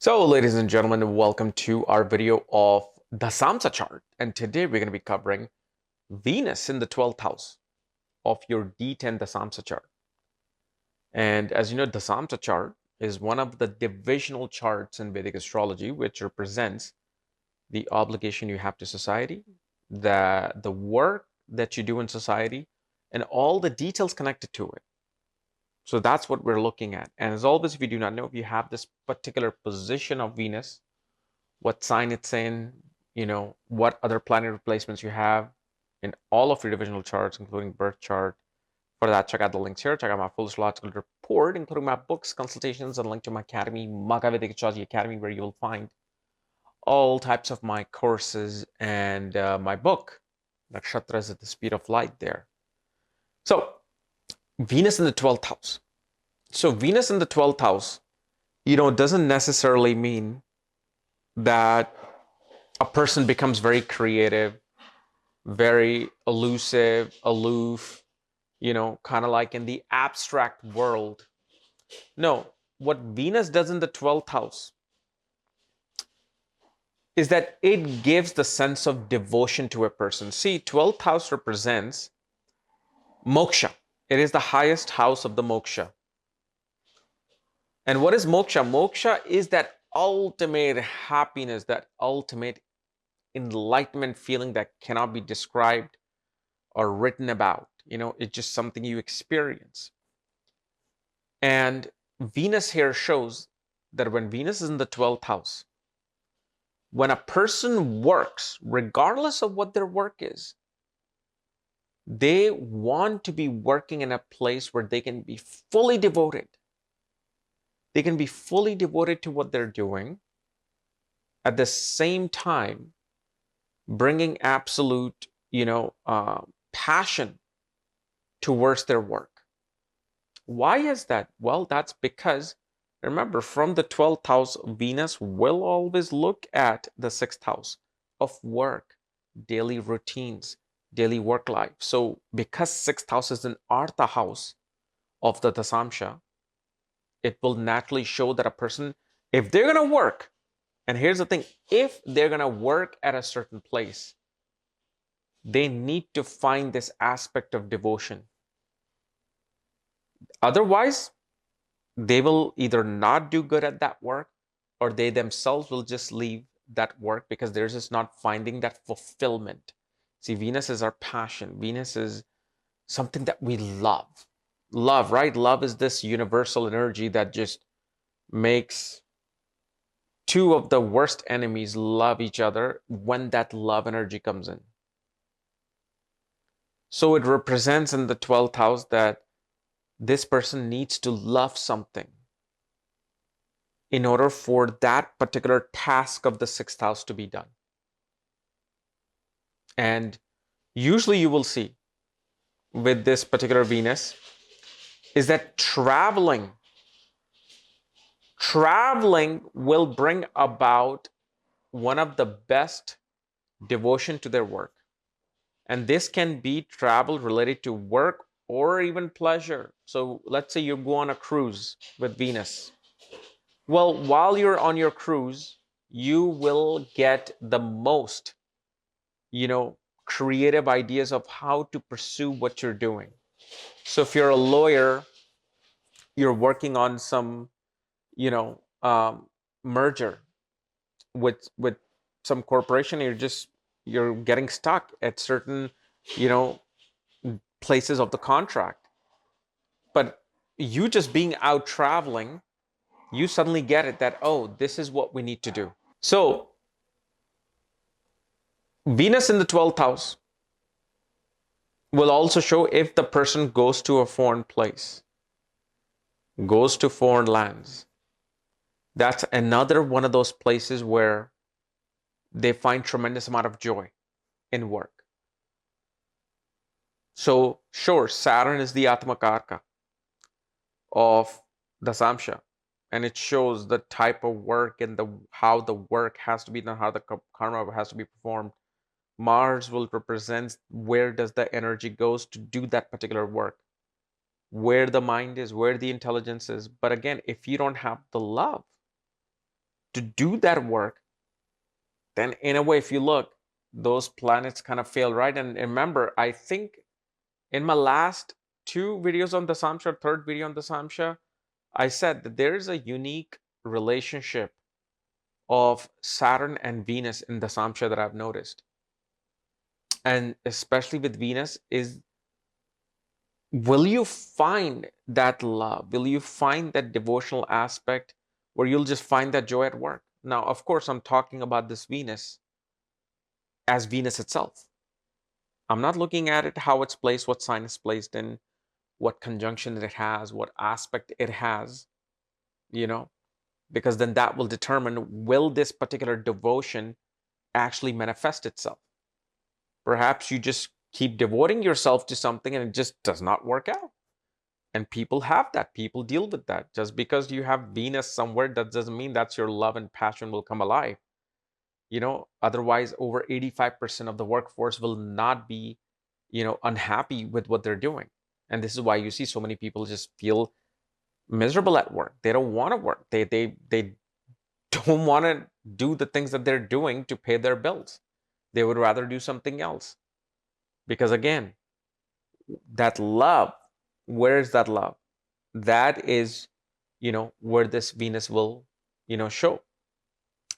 So, ladies and gentlemen, welcome to our video of Dashamsha chart. And today we're going to be covering Venus in the 12th house of your D10 Dashamsha chart. And as you know, Dashamsha chart is one of the divisional charts in Vedic astrology, which represents the obligation you have to society, the work that you do in society, and all the details connected to it. So that's what we're looking at. And as always, if you do not know, if you have this particular position of Venus, what sign it's in, what other planet replacements you have in all of your divisional charts, including birth chart. For that, check out the links here. Check out my full astrological report, including my books, consultations, and link to my academy, Vedic Astrology Academy, where you'll find all types of my courses and my book, Nakshatras at the Speed of Light there. So, Venus in the 12th house. So, Venus in the 12th house, doesn't necessarily mean that a person becomes very creative, very elusive, aloof, kind of like in the abstract world. No, what Venus does in the 12th house is that it gives the sense of devotion to a person. See, 12th house represents moksha. It is the highest house of the moksha. And what is moksha? Moksha is that ultimate happiness, that ultimate enlightenment feeling that cannot be described or written about. It's just something you experience. And Venus here shows that when Venus is in the 12th house, when a person works, regardless of what their work is, they want to be working in a place where they can be fully devoted. They can be fully devoted to what they're doing, at the same time bringing absolute, passion towards their work. Why is that? Well, that's because, remember, from the 12th house, Venus will always look at the 6th house of work, daily routines, daily work life. So because 6th house is an Artha house of the Dashamsha, it will naturally show that a person, if they're going to work, and here's the thing, if they're going to work at a certain place, they need to find this aspect of devotion. Otherwise, they will either not do good at that work, or they themselves will just leave that work because they're just not finding that fulfillment. See, Venus is our passion. Venus is something that we love. Love, right? Love is this universal energy that just makes two of the worst enemies love each other when that love energy comes in. So it represents in the 12th house that this person needs to love something in order for that particular task of the 6th house to be done. And usually you will see with this particular Venus is that traveling will bring about one of the best devotion to their work. And this can be travel related to work or even pleasure. So let's say you go on a cruise with Venus. Well, while you're on your cruise, you will get the most, creative ideas of how to pursue what you're doing. So if you're a lawyer, you're working on some, merger with some corporation, you're getting stuck at certain, places of the contract. But you just being out traveling, you suddenly get it that, oh, this is what we need to do. So Venus in the 12th house will also show if the person goes to a foreign place, goes to foreign lands. That's another one of those places where they find tremendous amount of joy in work. So sure, Saturn is the Atmakarka of Dashamsha, and it shows the type of work and how the work has to be done, how the karma has to be performed. Mars will represent where does the energy goes to do that particular work, where the mind is, where the intelligence is. But again, if you don't have the love, to do that work, then in a way, if you look, those planets kind of fail, right? And remember, I think in my last 2 videos on Dashamsha, third video on Dashamsha, I said that there is a unique relationship of Saturn and Venus in Dashamsha that I've noticed. And especially with Venus is, will you find that love? Will you find that devotional aspect where you'll just find that joy at work? Now, of course, I'm talking about this Venus as Venus itself. I'm not looking at it how it's placed, what sign it's placed in, what conjunction it has, what aspect it has, because then that will determine, will this particular devotion actually manifest itself? Perhaps you just keep devoting yourself to something and it just does not work out. And people have that. People deal with that. Just because you have Venus somewhere, that doesn't mean that's your love and passion will come alive. Otherwise, over 85% of the workforce will not be, unhappy with what they're doing. And this is why you see so many people just feel miserable at work. They don't want to work. They don't want to do the things that they're doing to pay their bills. They would rather do something else. Because again, that love, where is that love? That is, where this Venus will, show.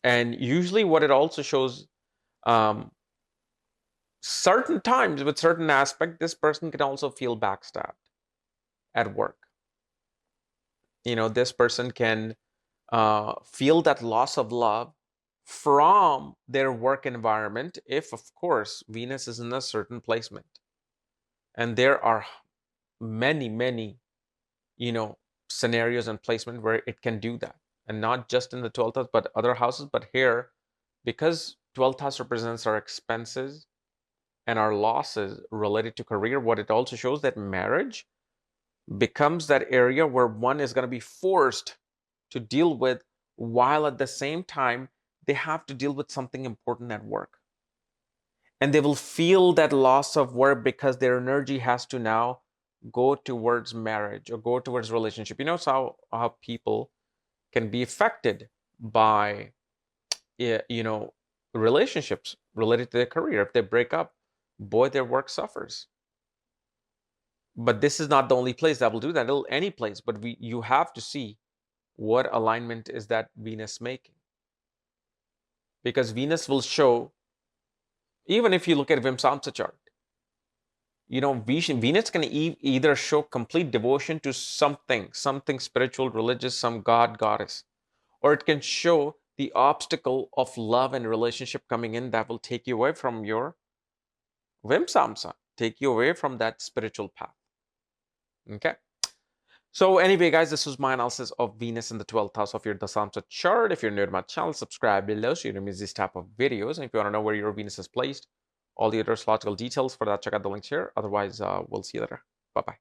And usually what it also shows, certain times with certain aspect, this person can also feel backstabbed at work. This person can feel that loss of love from their work environment if, of course, Venus is in a certain placement. And there are many, scenarios and placement where it can do that. And not just in the 12th house, but other houses. But here, because 12th house represents our expenses and our losses related to career, what it also shows that marriage becomes that area where one is going to be forced to deal with, while at the same time, they have to deal with something important at work. And they will feel that loss of work because their energy has to now go towards marriage or go towards relationship. So how people can be affected by, relationships related to their career. If they break up, boy, their work suffers. But this is not the only place that will do that. It'll any place, but you have to see what alignment is that Venus making. Because Venus will show, even if you look at Vimsamsa chart, Venus can either show complete devotion to something spiritual, religious, some god, goddess, or it can show the obstacle of love and relationship coming in that will take you away from your Vimsamsa, take you away from that spiritual path. Okay. So anyway, guys, this was my analysis of Venus in the 12th house of your Dashamsha chart. If you're new to my channel, subscribe below so you don't miss this type of videos. And if you want to know where your Venus is placed, all the other astrological details for that, check out the links here. Otherwise, we'll see you later. Bye-bye.